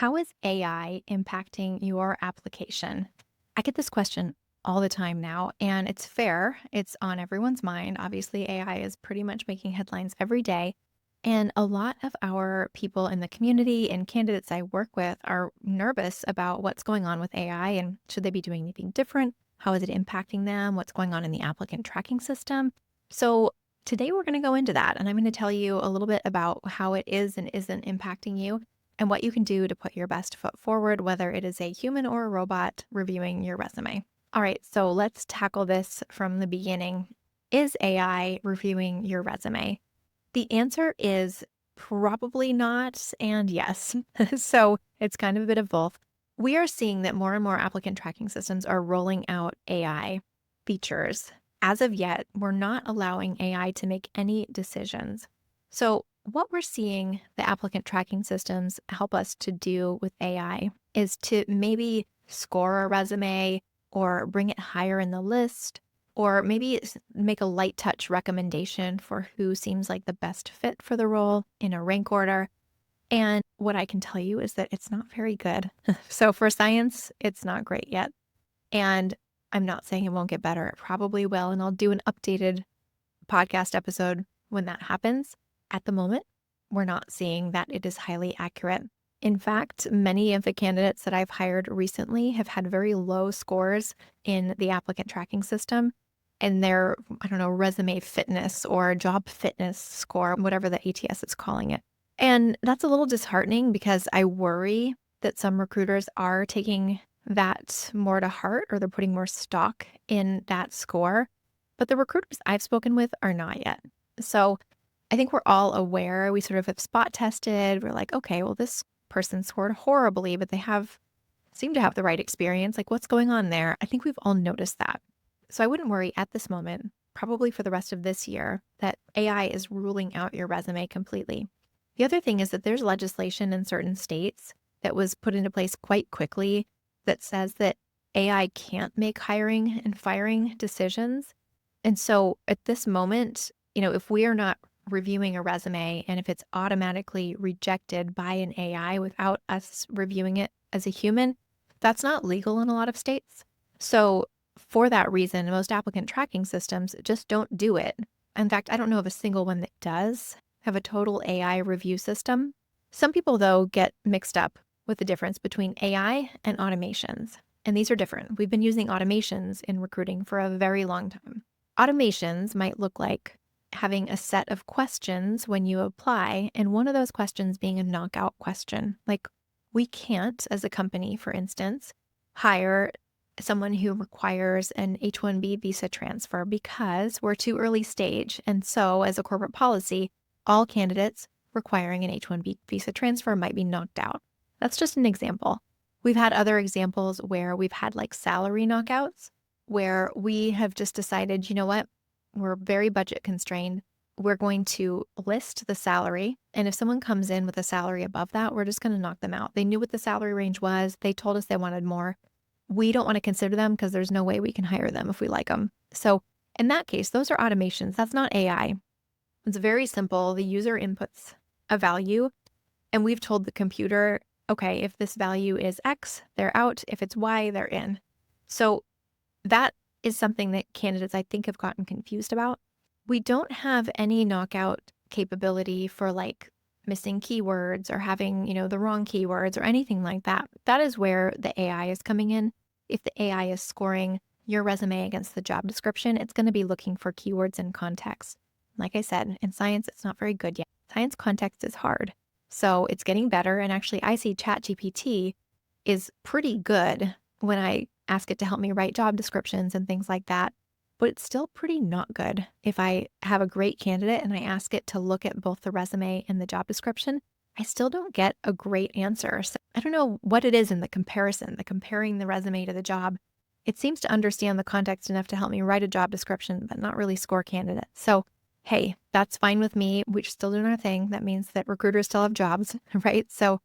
How is AI impacting your application? I get this question all the time now, and it's fair. It's on everyone's mind. Obviously, AI is pretty much making headlines every day. And a lot of our people in the community and candidates I work with are nervous about what's going on with AI and should they be doing anything different? How is it impacting them? What's going on in the applicant tracking system? So, today we're going to go into that, and I'm going to tell you a little bit about how it is and isn't impacting you and what you can do to put your best foot forward, whether it is a human or a robot reviewing your resume. All right, so let's tackle this from the beginning. Is AI reviewing your resume? The answer is probably not and yes. So it's kind of a bit of both. We are seeing that more and more applicant tracking systems are rolling out AI features. As of yet, we're not allowing AI to make any decisions. So, what we're seeing the applicant tracking systems help us to do with AI is to maybe score a resume or bring it higher in the list, or maybe make a light touch recommendation for who seems like the best fit for the role in a rank order. And what I can tell you is that it's not very good. So for science, it's not great yet. And I'm not saying it won't get better. It probably will. And I'll do an updated podcast episode when that happens. At the moment, we're not seeing that it is highly accurate. In fact, many of the candidates that I've hired recently have had very low scores in the applicant tracking system and their, resume fitness or job fitness score, whatever the ATS is calling it. And that's a little disheartening because I worry that some recruiters are taking that more to heart or they're putting more stock in that score. But the recruiters I've spoken with are not yet. So I think we're all aware. We sort of have spot tested. We're like, okay, well, this person scored horribly, but they seem to have the right experience. Like, what's going on there? I think we've all noticed that. So I wouldn't worry at this moment, probably for the rest of this year, that AI is ruling out your resume completely. The other thing is that there's legislation in certain states that was put into place quite quickly that says that AI can't make hiring and firing decisions. And so at this moment, if we are not reviewing a resume and if it's automatically rejected by an AI without us reviewing it as a human, that's not legal in a lot of states. So for that reason, most applicant tracking systems just don't do it. In fact, I don't know of a single one that does have a total AI review system. Some people, though, get mixed up with the difference between AI and automations. And these are different. We've been using automations in recruiting for a very long time. Automations might look like having a set of questions when you apply, and one of those questions being a knockout question. Like, we can't, as a company, for instance, hire someone who requires an H-1B visa transfer because we're too early stage. And so, as a corporate policy, all candidates requiring an H-1B visa transfer might be knocked out. That's just an example. We've had other examples where we've had like salary knockouts, where we have just decided, you know what? We're very budget constrained. We're going to list the salary. And if someone comes in with a salary above that, we're just going to knock them out. They knew what the salary range was. They told us they wanted more. We don't want to consider them because there's no way we can hire them if we like them. So in that case, those are automations. That's not AI. It's very simple. The user inputs a value, and we've told the computer, okay, if this value is X, they're out. If it's Y, they're in. So that is something that candidates, I think, have gotten confused about. We don't have any knockout capability for like missing keywords or having, the wrong keywords or anything like that. That is where the AI is coming in. If the AI is scoring your resume against the job description, it's going to be looking for keywords and context. Like I said, in science, it's not very good yet. Science context is hard. So it's getting better. And actually, I see ChatGPT is pretty good when I ask it to help me write job descriptions and things like that. But it's still pretty not good. If I have a great candidate and I ask it to look at both the resume and the job description, I still don't get a great answer. So I don't know what it is in the comparison, the comparing the resume to the job. It seems to understand the context enough to help me write a job description, but not really score candidates. So hey, that's fine with me. We're still doing our thing. That means that recruiters still have jobs, right? So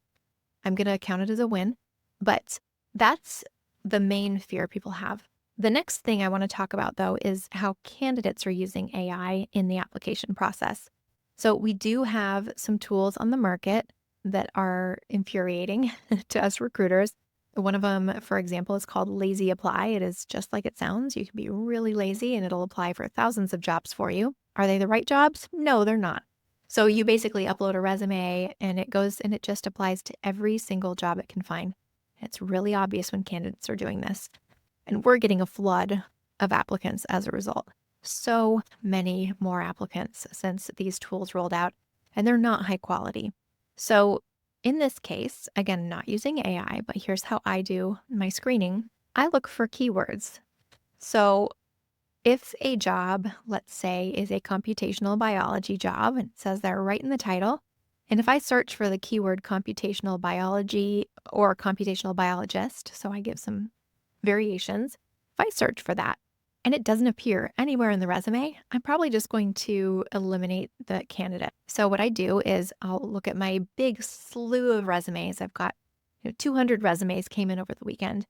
I'm going to count it as a win. But that's the main fear people have. The next thing I want to talk about, though, is how candidates are using AI in the application process. So we do have some tools on the market that are infuriating to us recruiters. One of them, for example, is called lazy apply. It is just like it sounds. You can be really lazy and it'll apply for thousands of jobs for you. Are they the right jobs? No, they're not. So you basically upload a resume and it goes and it just applies to every single job it can find. It's really obvious when candidates are doing this. And we're getting a flood of applicants as a result. So many more applicants since these tools rolled out, and they're not high quality. So in this case, again, not using AI, but here's how I do my screening. I look for keywords. So if a job, let's say, is a computational biology job, and it says that right in the title, and if I search for the keyword computational biology or computational biologist, so I give some variations, if I search for that and it doesn't appear anywhere in the resume, I'm probably just going to eliminate the candidate. So what I do is I'll look at my big slew of resumes. I've got 200 resumes came in over the weekend.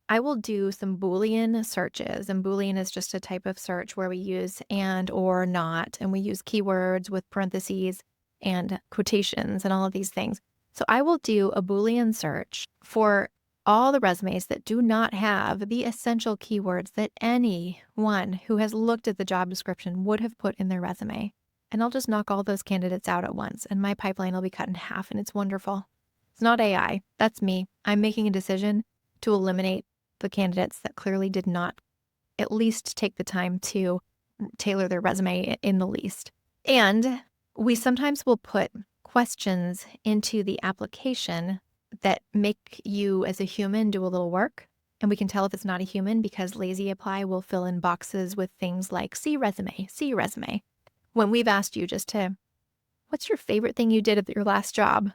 I will do some Boolean searches, and Boolean is just a type of search where we use and or not, and we use keywords with parentheses and quotations and all of these things. So I will do a Boolean search for all the resumes that do not have the essential keywords that anyone who has looked at the job description would have put in their resume. And I'll just knock all those candidates out at once, and my pipeline will be cut in half, and it's wonderful. It's not AI. That's me. I'm making a decision to eliminate the candidates that clearly did not at least take the time to tailor their resume in the least. And we sometimes will put questions into the application that make you as a human do a little work. And we can tell if it's not a human because lazy apply will fill in boxes with things like see resume. When we've asked you just to, what's your favorite thing you did at your last job?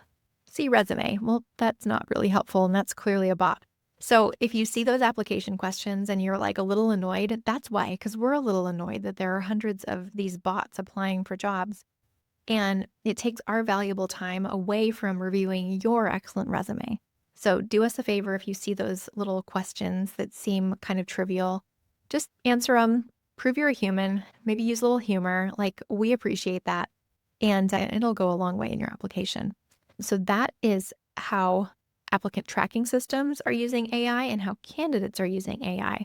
See resume. Well, that's not really helpful, and that's clearly a bot. So if you see those application questions and you're like a little annoyed, that's why, because we're a little annoyed that there are hundreds of these bots applying for jobs. And it takes our valuable time away from reviewing your excellent resume. So do us a favor if you see those little questions that seem kind of trivial, just answer them, prove you're a human, maybe use a little humor. Like, we appreciate that. And it'll go a long way in your application. So that is how applicant tracking systems are using AI and how candidates are using AI.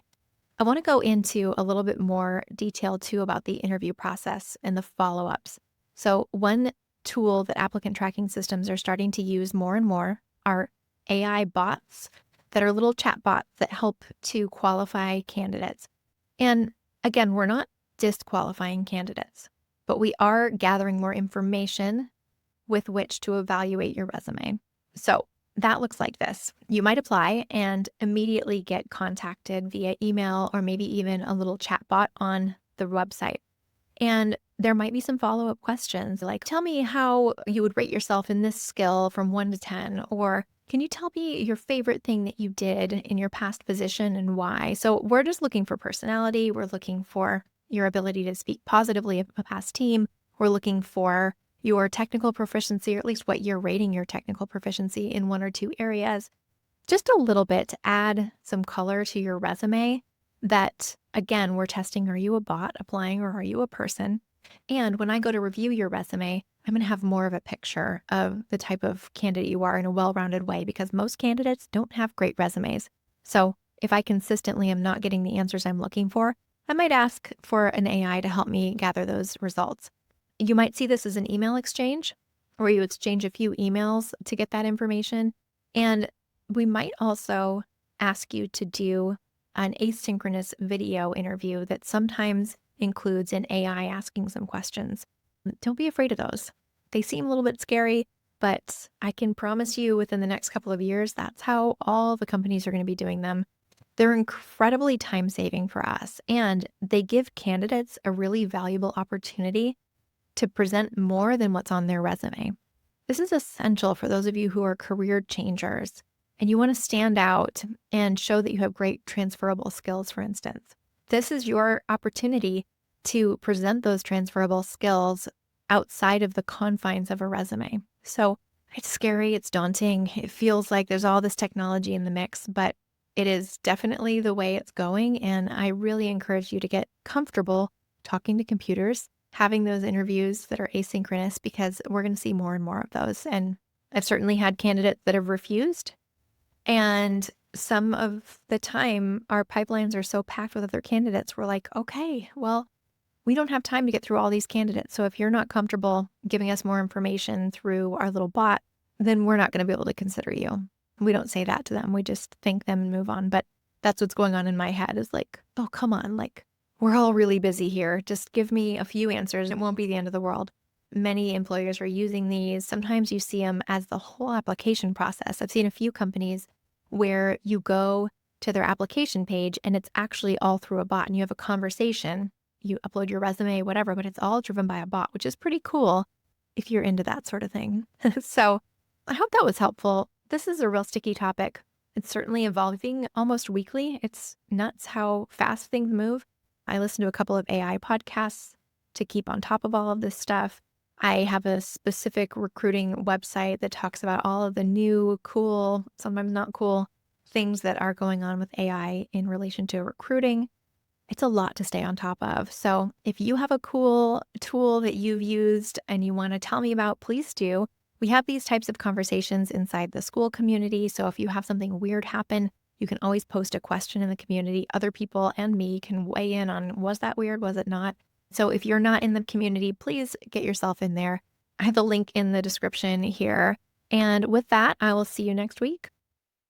I want to go into a little bit more detail too about the interview process and the follow-ups. So one tool that applicant tracking systems are starting to use more and more are AI bots that are little chatbots that help to qualify candidates. And again, we're not disqualifying candidates, but we are gathering more information with which to evaluate your resume. So that looks like this. You might apply and immediately get contacted via email or maybe even a little chatbot on the website. And there might be some follow-up questions like, tell me how you would rate yourself in this skill from 1 to 10, or can you tell me your favorite thing that you did in your past position and why? So we're just looking for personality. We're looking for your ability to speak positively of a past team. We're looking for your technical proficiency, or at least what you're rating your technical proficiency in 1 or 2 areas. Just a little bit to add some color to your resume that, again, we're testing, are you a bot applying or are you a person? And when I go to review your resume, I'm going to have more of a picture of the type of candidate you are in a well-rounded way, because most candidates don't have great resumes. So if I consistently am not getting the answers I'm looking for, I might ask for an AI to help me gather those results. You might see this as an email exchange, where you exchange a few emails to get that information. And we might also ask you to do an asynchronous video interview that sometimes includes an AI asking some questions. Don't be afraid of those. They seem a little bit scary, but I can promise you within the next couple of years, that's how all the companies are going to be doing them. They're incredibly time-saving for us, and they give candidates a really valuable opportunity to present more than what's on their resume. This is essential for those of you who are career changers and you want to stand out and show that you have great transferable skills, for instance. This is your opportunity to present those transferable skills outside of the confines of a resume. So it's scary, it's daunting, it feels like there's all this technology in the mix, but it is definitely the way it's going. And I really encourage you to get comfortable talking to computers, having those interviews that are asynchronous, because we're going to see more and more of those. And I've certainly had candidates that have refused. And some of the time, our pipelines are so packed with other candidates, we're like, okay, well, we don't have time to get through all these candidates. So if you're not comfortable giving us more information through our little bot, then we're not going to be able to consider you. We don't say that to them. We just thank them and move on. But that's what's going on in my head is like, oh, come on. Like, we're all really busy here. Just give me a few answers. It won't be the end of the world. Many employers are using these. Sometimes you see them as the whole application process. I've seen a few companies where you go to their application page and it's actually all through a bot and you have a conversation. You upload your resume, whatever, but it's all driven by a bot, which is pretty cool if you're into that sort of thing. So I hope that was helpful. This is a real sticky topic. It's certainly evolving almost weekly. It's nuts how fast things move. I listen to a couple of AI podcasts to keep on top of all of this stuff. I have a specific recruiting website that talks about all of the new, cool, sometimes not cool things that are going on with AI in relation to recruiting. It's a lot to stay on top of. So if you have a cool tool that you've used and you want to tell me about, please do. We have these types of conversations inside the school community. So if you have something weird happen, you can always post a question in the community. Other people and me can weigh in on, was that weird? Was it not? So if you're not in the community, please get yourself in there. I have the link in the description here. And with that, I will see you next week.